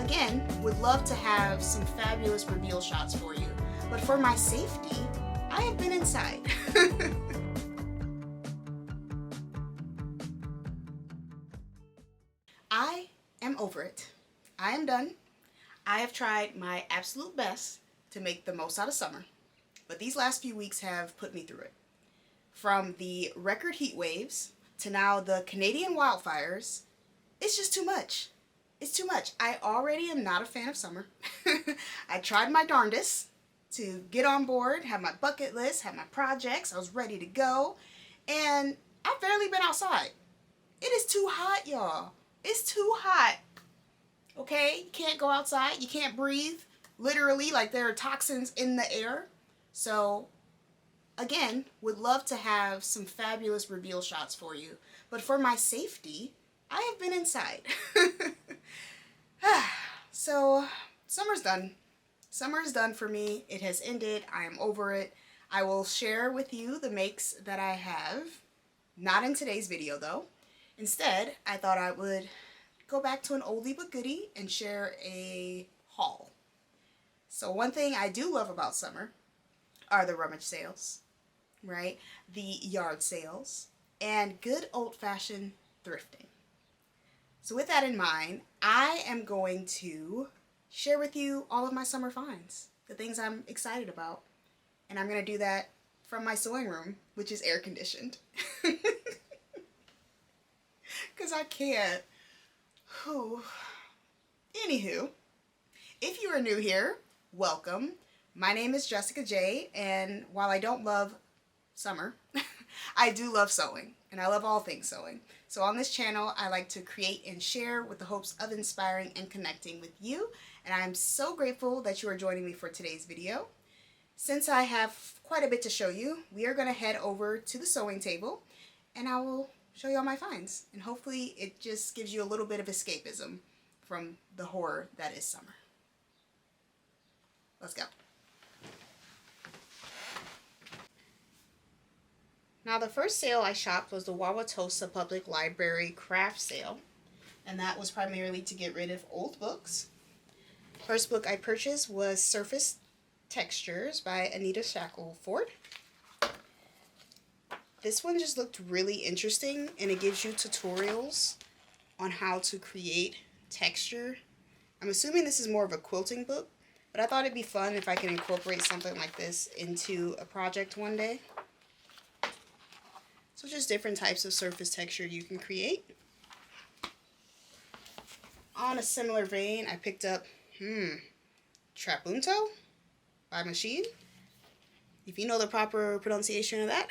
Again, would love to have some fabulous reveal shots for you, but for my safety, I have been inside. I am over it. I am done. I have tried my absolute best to make the most out of summer, but these last few weeks have put me through it. From the record heat waves to now the Canadian wildfires, it's just too much. It's too much. I already am not a fan of summer. I tried my darndest to get on board, have my bucket list, have my projects. I was ready to go, and I've barely been outside. It is too hot, y'all. It's too hot. Okay? You can't go outside. You can't breathe. Literally, like there are toxins in the air. So, again, would love to have some fabulous reveal shots for you. But for my safety, I have been inside. So, summer's done. Summer is done for me. It has ended. I am over it. I will share with you the makes that I have. Not in today's video, though. Instead, I thought I would go back to an oldie but goodie and share a haul. So one thing I do love about summer are the rummage sales, right? The yard sales, and good old-fashioned thrifting. So with that in mind, I am going to share with you all of my summer finds, the things I'm excited about. And I'm going to do that from my sewing room, which is air conditioned. Because I can't. Whew. Anywho, if you are new here, welcome. My name is Jessica J, and while I don't love summer, I do love sewing, and I love all things sewing. So on this channel, I like to create and share with the hopes of inspiring and connecting with you, and I'm so grateful that you are joining me for today's video. Since I have quite a bit to show you, we are going to head over to the sewing table, and I will show you all my finds, and hopefully it just gives you a little bit of escapism from the horror that is summer. Let's go. Now the first sale I shopped was the Wauwatosa Public Library craft sale, and that was primarily to get rid of old books. First book I purchased was Surface Textures by Anita Shackelford. This one just looked really interesting, and it gives you tutorials on how to create texture. I'm assuming this is more of a quilting book, but I thought it'd be fun if I could incorporate something like this into a project one day. So just different types of surface texture you can create. On a similar vein, I picked up Trapunto by Machine. If you know the proper pronunciation of that,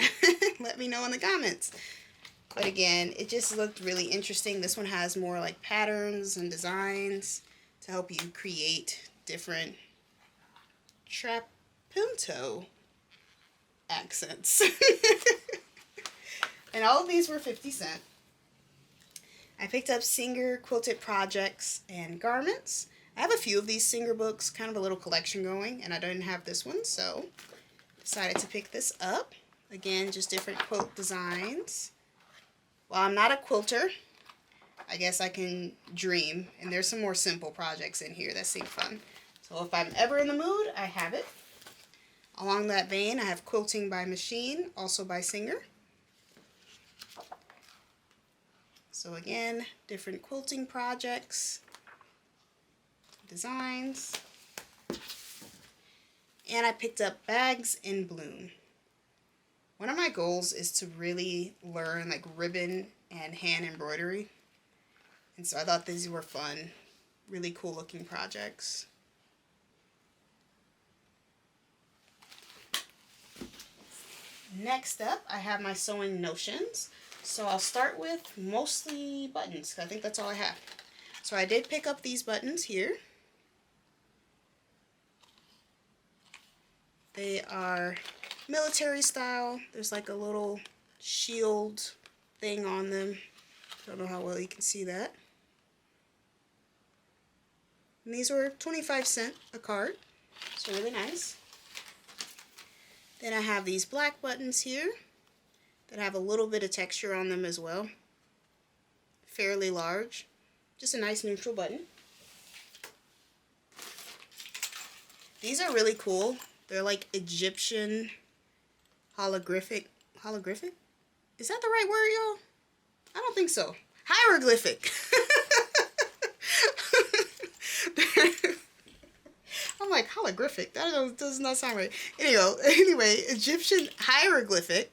let me know in the comments. But again, it just looked really interesting. This one has more like patterns and designs to help you create different Trapunto accents. And all of these were 50 cents. I picked up Singer Quilted Projects and Garments. I have a few of these Singer books, kind of a little collection going, and I didn't have this one, so decided to pick this up. Again, just different quilt designs. While I'm not a quilter, I guess I can dream, and there's some more simple projects in here that seem fun. So if I'm ever in the mood, I have it. Along that vein, I have Quilting by Machine, also by Singer. So again, different quilting projects, designs. And I picked up Bags in Bloom. One of my goals is to really learn like ribbon and hand embroidery. And so I thought these were fun, really cool looking projects. Next up, I have my sewing notions. So I'll start with mostly buttons, because I think that's all I have. So I did pick up these buttons here. They are military style. There's like a little shield thing on them. Don't know how well you can see that. And these were 25 cents a card, so really nice. Then I have these black buttons here that have a little bit of texture on them as well. Fairly large. Just a nice neutral button. These are really cool. They're like Egyptian holographic. Holographic? Is that the right word, y'all? I don't think so. Hieroglyphic. I'm like, holographic. That does not sound right. Anyway, Egyptian hieroglyphic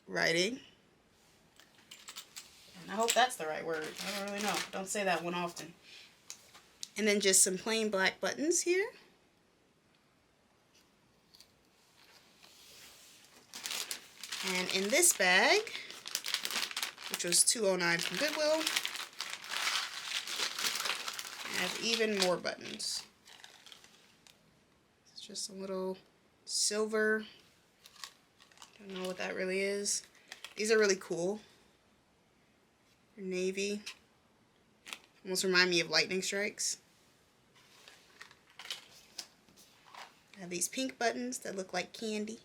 writing. And I hope that's the right word. I don't really know. Don't say that one often. And then just some plain black buttons here. And in this bag, which was $2.09 from Goodwill, I have even more buttons. It's just a little silver. Don't know what that really is. These are really cool. They're navy. Almost remind me of lightning strikes. I have these pink buttons that look like candy.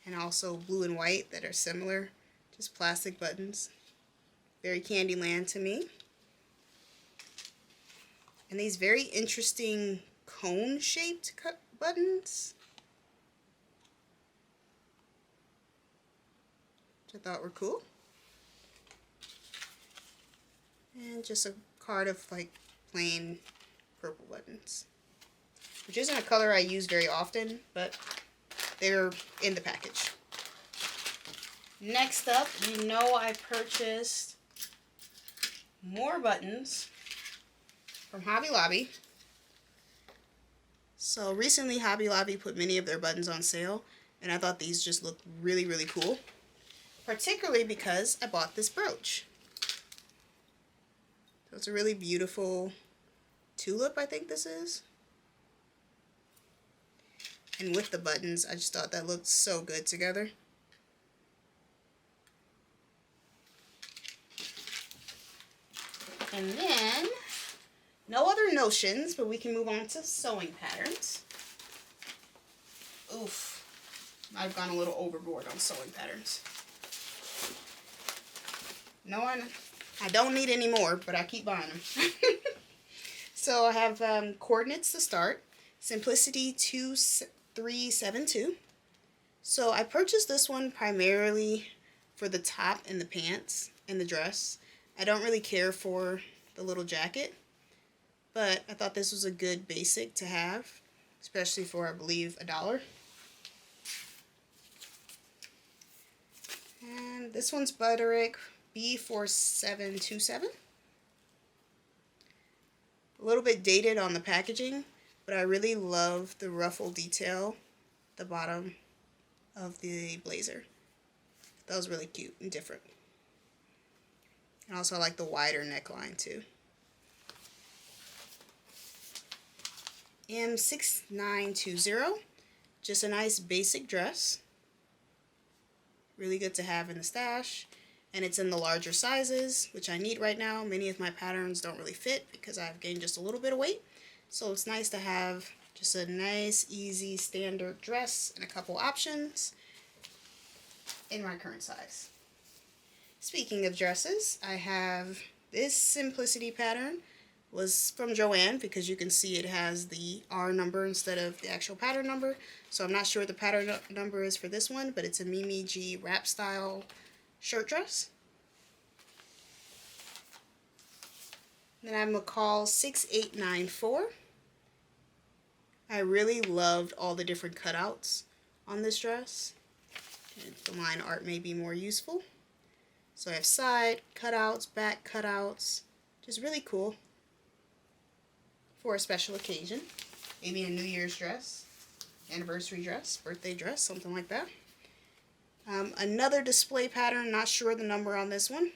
And also blue and white that are similar, just plastic buttons. Very Candyland to me. And these very interesting cone-shaped buttons, which I thought were cool. And just a card of like plain purple buttons, which isn't a color I use very often, but they're in the package. Next up, you know I purchased more buttons from Hobby Lobby. So recently Hobby Lobby put many of their buttons on sale, and I thought these just looked really, really cool. Particularly because I bought this brooch. So it's a really beautiful tulip, I think this is. And with the buttons, I just thought that looked so good together. And then, no other notions, but we can move on to sewing patterns. Oof, I've gone a little overboard on sewing patterns. No, I don't need any more, but I keep buying them. So I have coordinates to start. Simplicity 2372. So I purchased this one primarily for the top and the pants and the dress. I don't really care for the little jacket, but I thought this was a good basic to have, especially for, I believe, $1. And this one's Butterick B4727. A little bit dated on the packaging, but I really love the ruffle detail at the bottom of the blazer. That was really cute and different. And also I like the wider neckline too. M6920, just a nice basic dress. Really good to have in the stash. And it's in the larger sizes, which I need right now. Many of my patterns don't really fit because I've gained just a little bit of weight. So it's nice to have just a nice, easy, standard dress and a couple options in my current size. Speaking of dresses, I have this Simplicity pattern. Was from Joann because you can see it has the R number instead of the actual pattern number. So I'm not sure what the pattern number is for this one, but it's a Mimi G wrap style shirt dress. Then I have McCall 6894. I really loved all the different cutouts on this dress. And the line art may be more useful. So I have side cutouts, back cutouts, just really cool for a special occasion. Maybe a New Year's dress, anniversary dress, birthday dress, something like that. Another display pattern, not sure the number on this one,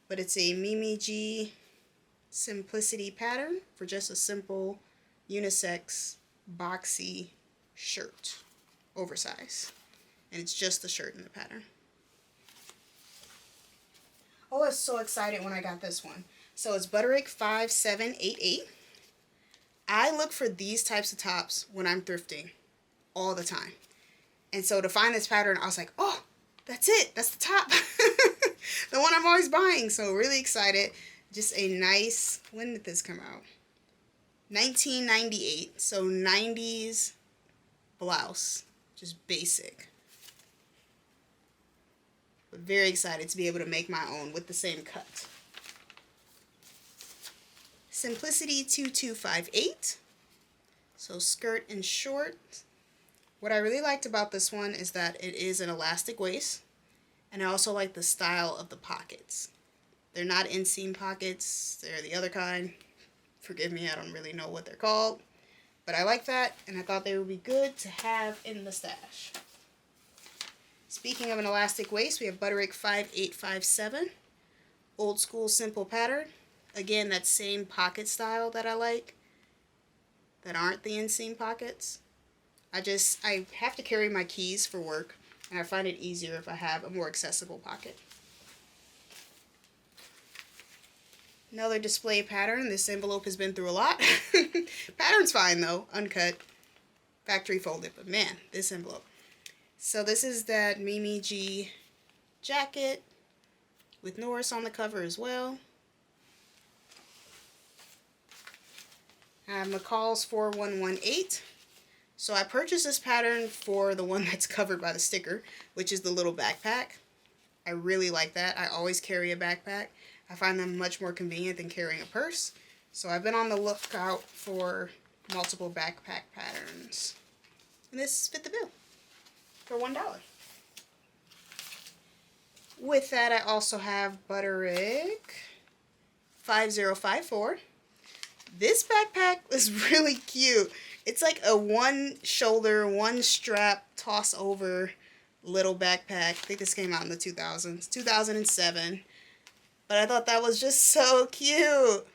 but it's a Mimi G Simplicity pattern for just a simple unisex boxy shirt, oversized. And it's just the shirt in the pattern. Oh, I was so excited when I got this one. So it's Butterick 5788. I look for these types of tops when I'm thrifting all the time. And so to find this pattern, I was like, oh, that's it. That's the top. The one I'm always buying. So really excited. Just a nice, when did this come out? 1998, so 90s blouse, just basic. But very excited to be able to make my own with the same cut. Simplicity 2258, so skirt and short. What I really liked about this one is that it is an elastic waist, and I also like the style of the pockets. They're not inseam pockets, they're the other kind. Forgive me, I don't really know what they're called, but I like that, and I thought they would be good to have in the stash. Speaking of an elastic waist, we have Butterick 5857, old school simple pattern. Again, that same pocket style that I like, that aren't the inseam pockets. I have to carry my keys for work, and I find it easier if I have a more accessible pocket. Another display pattern. This envelope has been through a lot. Pattern's fine though, uncut, factory folded, but man, this envelope. So this is that Mimi G jacket with Norris on the cover as well. I have McCall's 4118. So I purchased this pattern for the one that's covered by the sticker, which is the little backpack. I really like that. I always carry a backpack. I find them much more convenient than carrying a purse. So I've been on the lookout for multiple backpack patterns. And this fit the bill for $1. With that, I also have Butterick 5054. This backpack is really cute. It's like a one shoulder, one strap, toss over little backpack. I think this came out in the 2000s, 2007. But I thought that was just so cute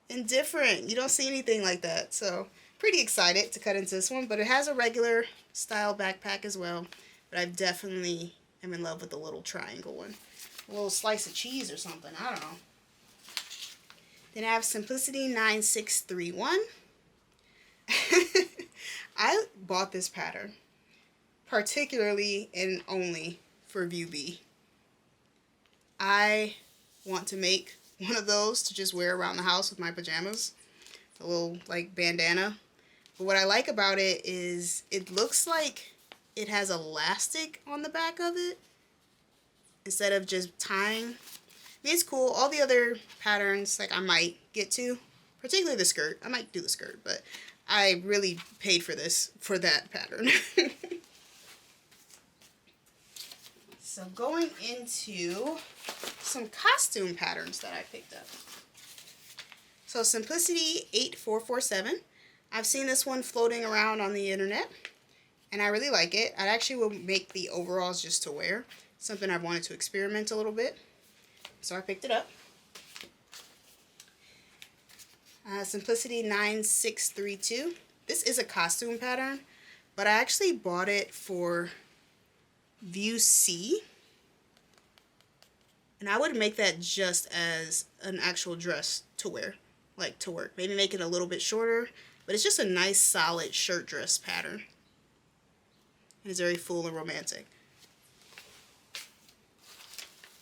and different. You don't see anything like that. So pretty excited to cut into this one. But it has a regular style backpack as well. But I definitely am in love with the little triangle one. A little slice of cheese or something. I don't know. Then I have Simplicity 9631. I bought this pattern particularly and only for View B. I want to make one of those to just wear around the house with my pajamas. A little like bandana. But what I like about it is it looks like it has elastic on the back of it instead of just tying. I mean, it's cool. All the other patterns like I might get to, particularly the skirt. I might do the skirt, but I really paid for this, for that pattern. So going into some costume patterns that I picked up. So Simplicity 8447. I've seen this one floating around on the internet, and I really like it. I actually will make the overalls just to wear. Something I've wanted to experiment a little bit. So I picked it up. Simplicity 9632. This is a costume pattern, but I actually bought it for View C. And I would make that just as an actual dress to wear, like to work. Maybe make it a little bit shorter, but it's just a nice solid shirt dress pattern. And it's very full and romantic.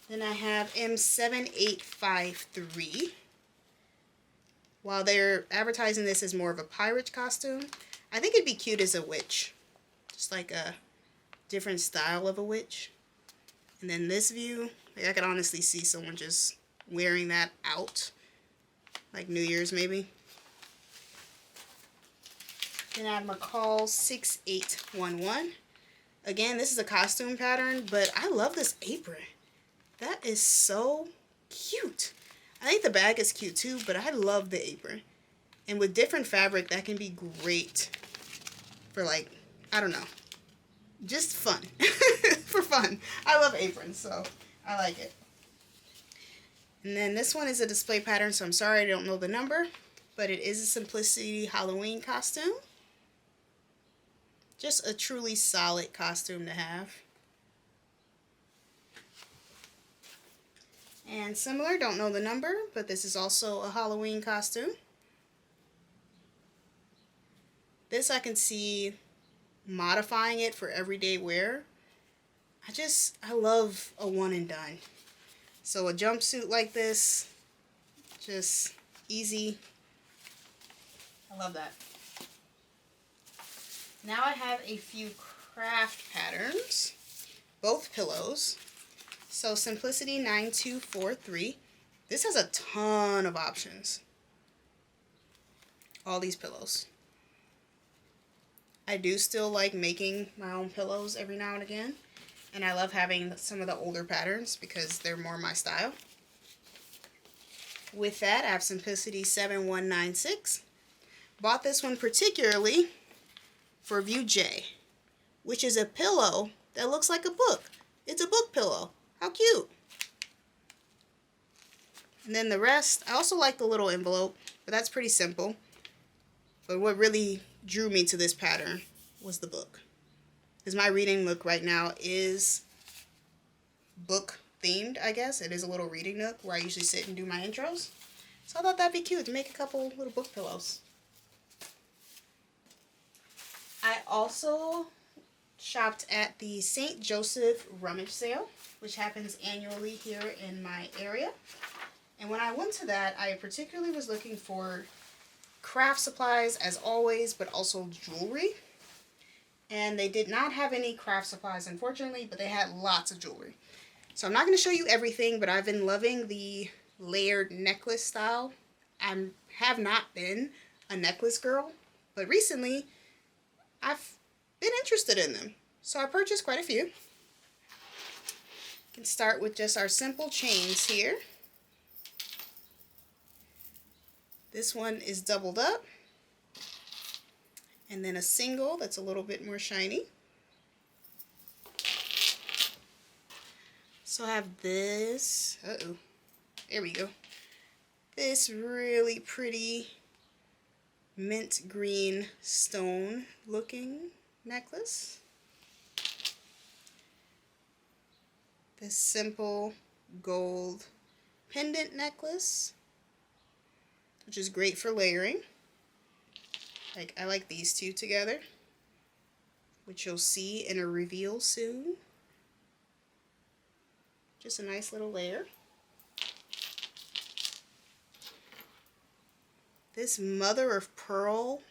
Then I have M7853. While they're advertising this as more of a pirate costume, I think it'd be cute as a witch. Just like a different style of a witch. And then this view, like I could honestly see someone just wearing that out. Like New Year's maybe. Then I have McCall 6811. Again, this is a costume pattern, but I love this apron. That is so cute. I think the bag is cute too, but I love the apron. And with different fabric, that can be great for like, I don't know, just fun. For fun. I love aprons, so I like it. And then this one is a display pattern, so I'm sorry I don't know the number, but it is a Simplicity Halloween costume. Just a truly solid costume to have. And similar, don't know the number, but this is also a Halloween costume. This I can see modifying it for everyday wear. I love a one and done. So a jumpsuit like this, Just easy. I love that. Now I have a few craft patterns, both pillows. So Simplicity 9243. This has a ton of options. All these pillows. I do still like making my own pillows every now and again. And I love having some of the older patterns because they're more my style. With that, I have Simplicity 7196. Bought this one particularly for View J, which is a pillow that looks like a book. It's a book pillow. How cute. And then the rest, I also like the little envelope, but that's pretty simple. But what really drew me to this pattern was the book. Because my reading nook right now is book themed, I guess. It is a little reading nook where I usually sit and do my intros. So I thought that'd be cute to make a couple little book pillows. I also shopped at the St. Joseph Rummage sale, which happens annually here in my area. And when I went to that, I particularly was looking for craft supplies as always, but also jewelry. And they did not have any craft supplies, unfortunately, but they had lots of jewelry. So I'm not going to show you everything, but I've been loving the layered necklace style. I have not been a necklace girl, but recently I've been interested in them. So I purchased quite a few. You can start with just our simple chains here. This one is doubled up. And then a single that's a little bit more shiny. So I have this, there we go. This really pretty mint green stone looking necklace. This simple gold pendant necklace, which is great for layering. I like these two together, which you'll see in a reveal soon. Just a nice little layer. This mother of pearl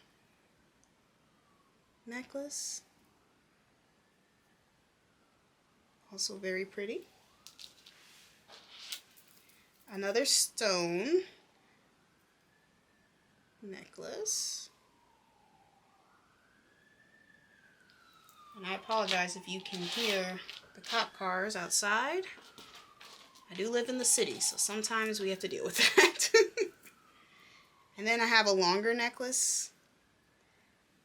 necklace, also very pretty. Another stone necklace. And I apologize if you can hear the cop cars outside. I do live in the city, so sometimes we have to deal with that. And then I have a longer necklace.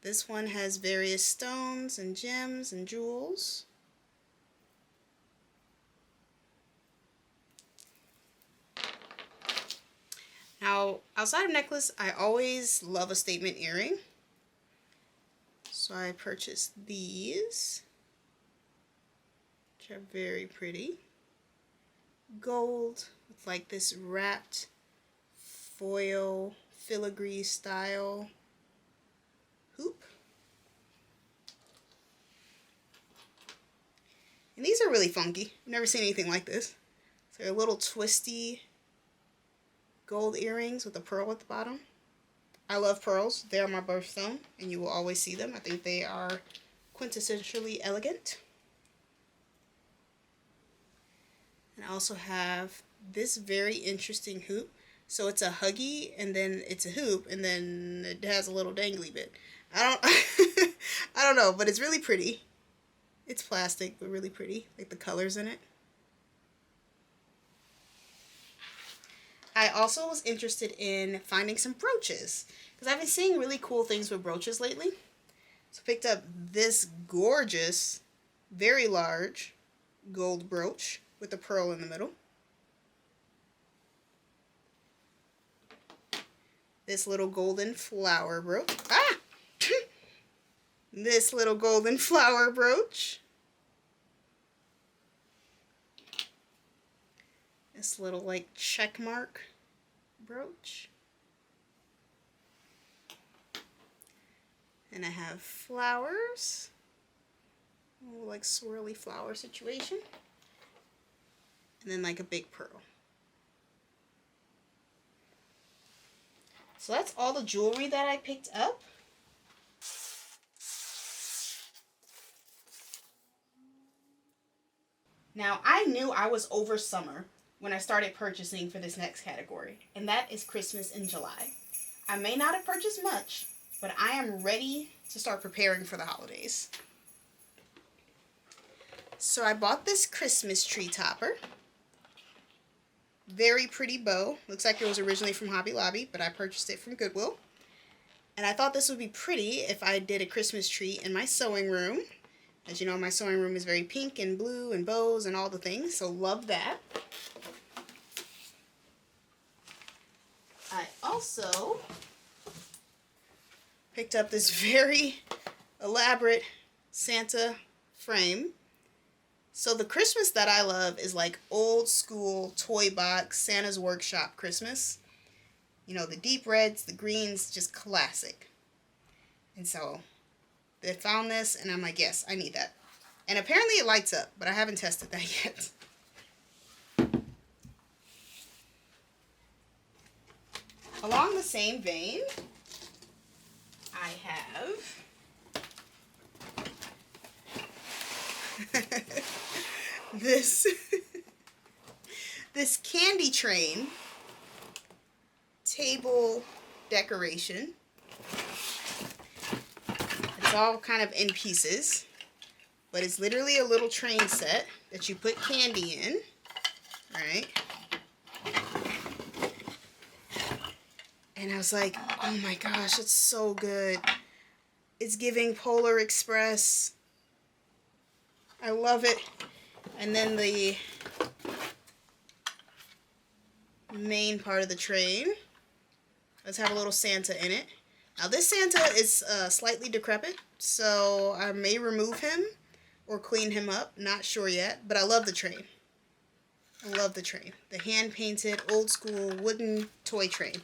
This one has various stones and gems and jewels. Now, outside of necklace, I always love a statement earring. So I purchased these, which are very pretty. Gold with like this wrapped foil filigree style hoop. And these are really funky. I've never seen anything like this. So they're little twisty gold earrings with a pearl at the bottom. I love pearls. They are my birthstone, and you will always see them. I think they are quintessentially elegant. And I also have this very interesting hoop. So it's a huggy, and then it's a hoop, and then it has a little dangly bit. I don't know, but it's really pretty. It's plastic, but really pretty. Like the colors in it. I also was interested in finding some brooches, because I've been seeing really cool things with brooches lately. So I picked up this gorgeous, very large gold brooch with a pearl in the middle. This little golden flower brooch. Ah! This little golden flower brooch. This little like check mark brooch. And I have flowers. Oh, like swirly flower situation. And then like a big pearl. So that's all the jewelry that I picked up. Now, I knew I was over summer when I started purchasing for this next category, and that is Christmas in July. I may not have purchased much, but I am ready to start preparing for the holidays. So I bought this Christmas tree topper. Very pretty bow. Looks like it was originally from Hobby Lobby, but I purchased it from Goodwill. And I thought this would be pretty if I did a Christmas tree in my sewing room. As you know, my sewing room is very pink and blue and bows and all the things, so love that. I also picked up this very elaborate Santa frame. So the Christmas that I love is like old school toy box Santa's Workshop Christmas. You know, the deep reds, the greens, just classic. And so they found this and I'm like, yes, I need that. And apparently it lights up, but I haven't tested that yet. Along the same vein, I have this candy train table decoration. It's all kind of in pieces, but it's literally a little train set that you put candy in, right? And I was like, oh my gosh, it's so good. It's giving Polar Express. I love it. And then the main part of the train. Let's have a little Santa in it. Now this Santa is slightly decrepit, so I may remove him or clean him up. Not sure yet, but I love the train. I love the train. The hand-painted, old-school wooden toy train.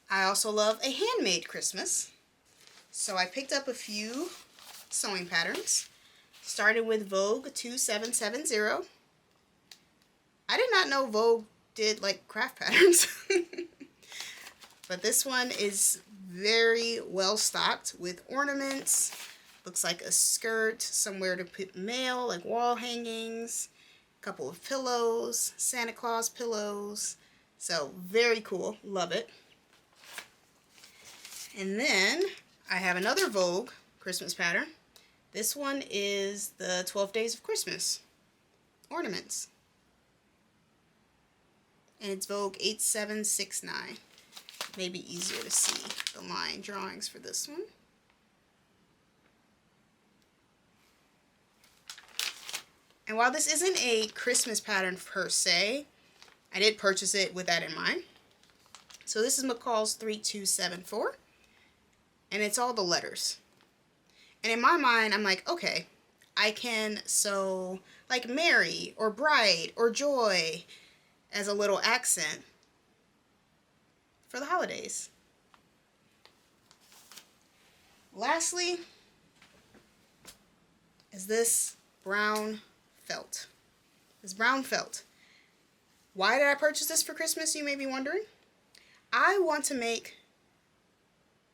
I also love a handmade Christmas. So I picked up a few sewing patterns. Started with Vogue 2770. I did not know Vogue did like craft patterns. But this one is very well stocked with ornaments. Looks like a skirt, somewhere to put mail, like wall hangings, a couple of pillows, Santa Claus pillows. So very cool, love it. And then I have another Vogue Christmas pattern. This one is the 12 Days of Christmas ornaments. And it's Vogue 8769. Maybe easier to see the line drawings for this one. And while this isn't a Christmas pattern per se, I did purchase it with that in mind. So this is McCall's 3274. And it's all the letters. And in my mind, I'm like, okay, I can sew like Mary or Bright or Joy as a little accent for the holidays. Lastly is this brown felt. This brown felt. Why did I purchase this for Christmas, you may be wondering? I want to make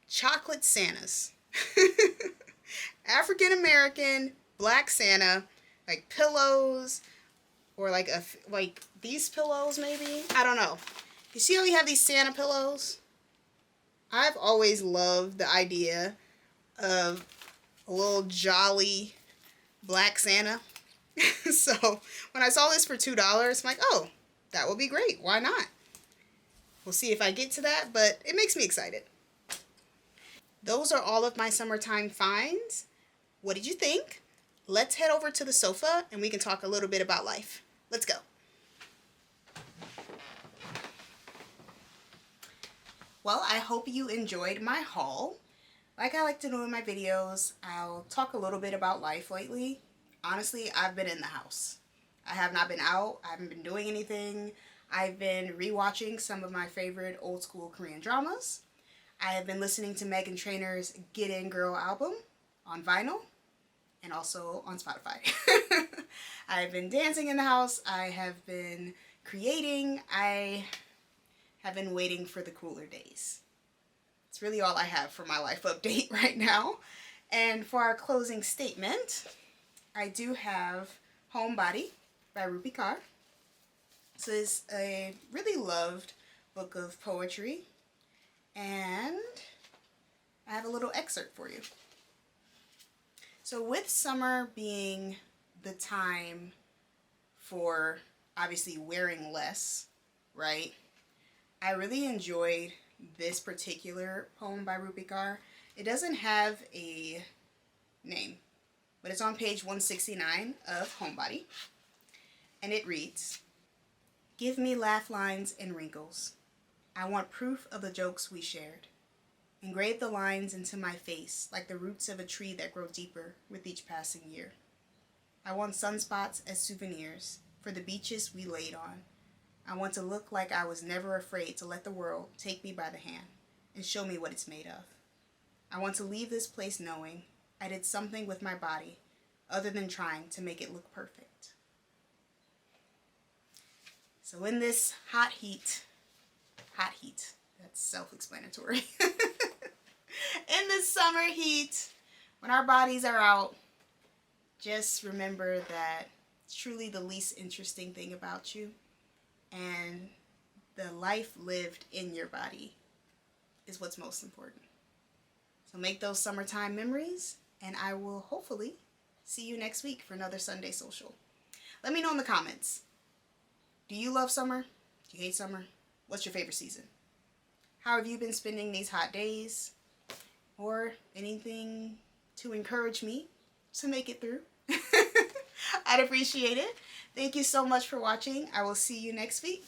chocolate Santas. African American black Santa, like pillows, or like these pillows maybe. I don't know. You see how we have these Santa pillows? I've always loved the idea of a little jolly black Santa. So when I saw this for $2, I'm like, oh, that would be great. Why not? We'll see if I get to that, but it makes me excited. Those are all of my summertime finds. What did you think? Let's head over to the sofa and we can talk a little bit about life. Let's go. Well, I hope you enjoyed my haul. Like I like to do in my videos, I'll talk a little bit about life lately. Honestly, I've been in the house. I have not been out. I haven't been doing anything. I've been rewatching some of my favorite old school Korean dramas. I have been listening to Meghan Trainor's Get In Girl album on vinyl. and also on Spotify. I've been dancing in the house. I have been creating. I have been waiting for the cooler days. It's really all I have for my life update right now. And for our closing statement, I do have Homebody by Rupi Kaur. This is a really loved book of poetry, and I have a little excerpt for you. So with summer being the time for obviously wearing less, right? I really enjoyed this particular poem by Rupi Kaur. It doesn't have a name, but it's on page 169 of Homebody, and it reads, "Give me laugh lines and wrinkles. I want proof of the jokes we shared. Engrave the lines into my face like the roots of a tree that grow deeper with each passing year. I want sunspots as souvenirs for the beaches we laid on. I want to look like I was never afraid to let the world take me by the hand and show me what it's made of. I want to leave this place knowing I did something with my body other than trying to make it look perfect." So in this hot heat, that's self-explanatory. In this summer heat, when our bodies are out, just remember that it's truly the least interesting thing about you, and the life lived in your body is what's most important. So make those summertime memories, and I will hopefully see you next week for another Sunday Social. Let me know in the comments. Do you love summer? Do you hate summer? What's your favorite season? How have you been spending these hot days? Or anything to encourage me to make it through? I'd appreciate it. Thank you so much for watching. I will see you next week.